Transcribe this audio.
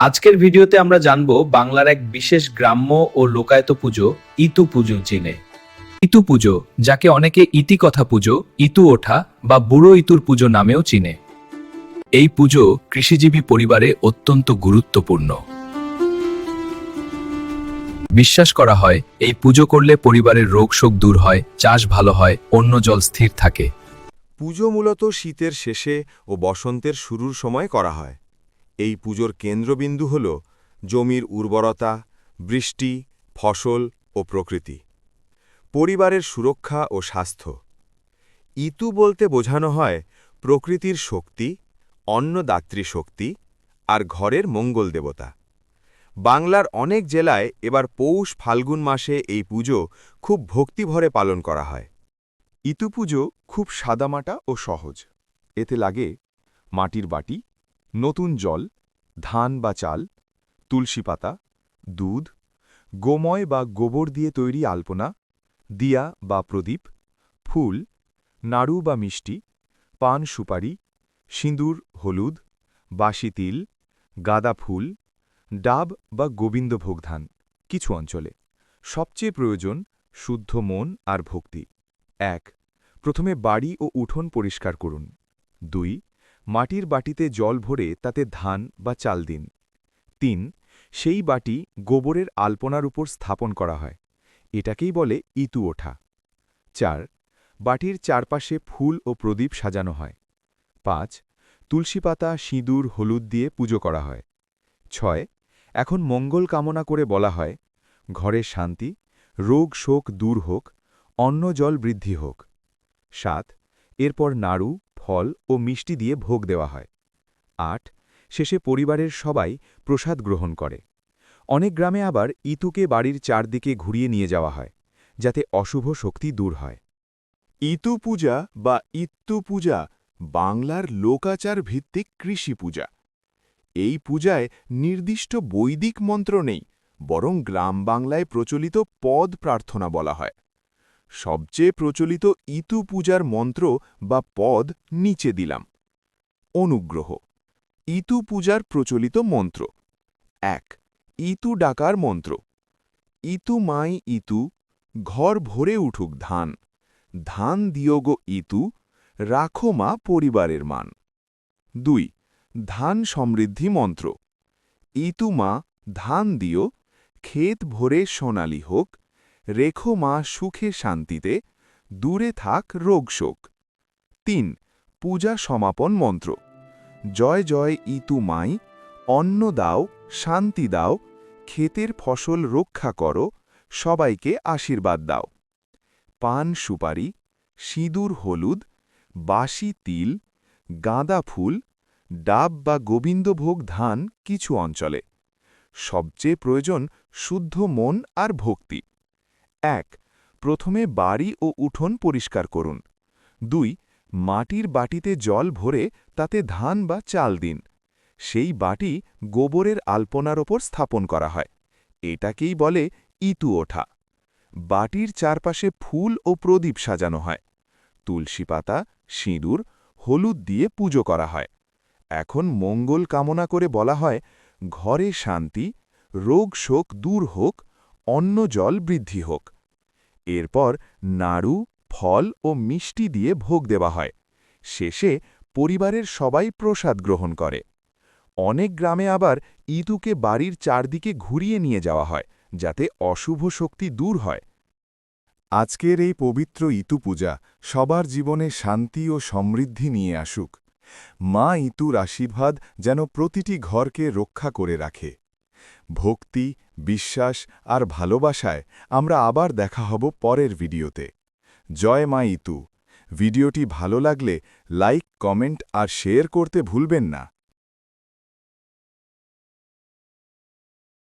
আজকের ভিডিওতে আমরা জানব বাংলার এক বিশেষ গ্রাম্য ও লোকায়ত পুজো ইতু পুজো চিনে। ইতু পুজো, যাকে অনেকে ইতিকথা পুজো, ইতু ওঠা বা বুড়ো ইতুর পুজো নামেও চিনে। এই পুজো কৃষিজীবী পরিবারে অত্যন্ত গুরুত্বপূর্ণ। বিশ্বাস করা হয় এই পুজো করলে পরিবারের রোগ শোক দূর হয়, চাষ ভালো হয়, অন্ন জল স্থির থাকে। পুজো মূলত শীতের শেষে ও বসন্তের শুরুর সময় করা হয়। এই পুজোর কেন্দ্রবিন্দু হল জমির উর্বরতা, বৃষ্টি, ফসল ও প্রকৃতি, পরিবারের সুরক্ষা ও স্বাস্থ্য। ইতু বলতে বোঝানো হয় প্রকৃতির শক্তি, অন্নদাত্রী শক্তি আর ঘরের মঙ্গল দেবতা। বাংলার অনেক জেলায় এবার পৌষ ফাল্গুন মাসে এই পুজো খুব ভক্তিভরে পালন করা হয়। ইতু পুজো খুব সাদামাটা ও সহজ। এতে লাগে মাটির বাটি, নতুন জল, ধান বা চাল, তুলসী পাতা, দুধ, গোময় বা গোবর দিয়ে তৈরি আলপনা, দিয়া বা প্রদীপ, ফুল, নাড়ু বা মিষ্টি, পান সুপারি, সিঁদুর হলুদ, বাসি তিল, গাঁদা ফুল, ডাব বা গোবিন্দভোগ ধান। কিছু অঞ্চলে সবচেয়ে প্রয়োজন শুদ্ধ মন আর ভক্তি। ১. প্রথমে বাড়ি ও উঠোন পরিষ্কার করুন। ২. মাটির বাটিতে জল ভরে তাতে ধান বা চাল দিন। ৩. সেই বাটি গোবরের আলপনার উপর স্থাপন করা হয়। এটাকেই বলে ইতু ওঠা। ৪. বাটির চারপাশে ফুল ও প্রদীপ সাজানো হয়। ৫. তুলসী পাতা, সিঁদুর, হলুদ দিয়ে পুজো করা হয়। ৬. এখন মঙ্গল কামনা করে বলা হয়, ঘরে শান্তি, রোগ শোক দূর হোক, অন্ন জল বৃদ্ধি হোক। ৭. এরপর নাড়ু, ফল ও মিষ্টি দিয়ে ভোগ দেওয়া হয়। ৮. শেষে পরিবারের সবাই প্রসাদ গ্রহণ করে। অনেক গ্রামে আবার ইতুকে বাড়ির চারদিকে ঘুরিয়ে নিয়ে যাওয়া হয়, যাতে অশুভ শক্তি দূর হয়। ইতু পূজা বা ইত্তু পূজা বাংলার লোকাচার ভিত্তিক কৃষি পূজা। এই পূজায় নির্দিষ্ট বৈদিক মন্ত্র নেই, বরং গ্রাম বাংলায় প্রচলিত পদ প্রার্থনা বলা হয়। সবচেয়ে প্রচলিত ইতু পূজার মন্ত্র বা পদ নিচে দিলাম। অনুগ্রহ। ইতু পূজার প্রচলিত মন্ত্র: ১. ইতু ডাকার মন্ত্র: ইতু মাই ইতু, ঘর ভরে উঠুক ধান, ধান দিও গো ইতু, রাখো মা পরিবারের মান। ২. ধান সমৃদ্ধি মন্ত্র: ইতু মা ধান দিও, ক্ষেত ভরে সোনালি হোক, রেখো মা সুখে শান্তিতে, দূরে থাক রোগ শোক। ৩. পূজা সমাপন মন্ত্র: জয় জয় ইতু মাই, অন্ন দাও, শান্তি দাও, ক্ষেতের ফসল রক্ষা করো, সবাইকে আশীর্বাদ দাও। পান সুপারি, সিঁদুর হলুদ, বাসি তিল, গাঁদা ফুল, ডাব বা গোবিন্দভোগ ধান কিছু অঞ্চলে। সবচেয়ে প্রয়োজন শুদ্ধ মন আর ভক্তি। ১. প্রথমে বাড়ি ও উঠোন পরিষ্কার করুন। ২. মাটির বাটিতে জল ভরে তাতে ধান বা চাল দিন। সেই বাটি গোবরের আলপনার ওপর স্থাপন করা হয়। এটাকেই বলে ইতু ওঠা। বাটির চারপাশে ফুল ও প্রদীপ সাজানো হয়। তুলসী পাতা, সিঁদুর, হলুদ দিয়ে পুজো করা হয়। এখন মঙ্গল কামনা করে বলা হয়, ঘরে শান্তি, রোগ শোক দূর হোক, অন্ন জল বৃদ্ধি হোক। এরপর নাড়ু, ফল ও মিষ্টি দিয়ে ভোগ দেওয়া হয়। শেষে পরিবারের সবাই প্রসাদ গ্রহণ করে। অনেক গ্রামে আবার ইতুকে বাড়ির চারদিকে ঘুরিয়ে নিয়ে যাওয়া হয়, যাতে অশুভ শক্তি দূর হয়। আজকের এই পবিত্র ইতু পূজা সবার জীবনে শান্তি ও সমৃদ্ধি নিয়ে আসুক। মা ইতুর আশীর্বাদ যেন প্রতিটি ঘরকে রক্ষা করে রাখে। ভক্তি, বিশ্বাস আর ভালোবাসায় আমরা আবার দেখা হব পরের ভিডিওতে। জয় মা ইতু। ভিডিওটি ভালো লাগলে লাইক, কমেন্ট আর শেয়ার করতে ভুলবেন না।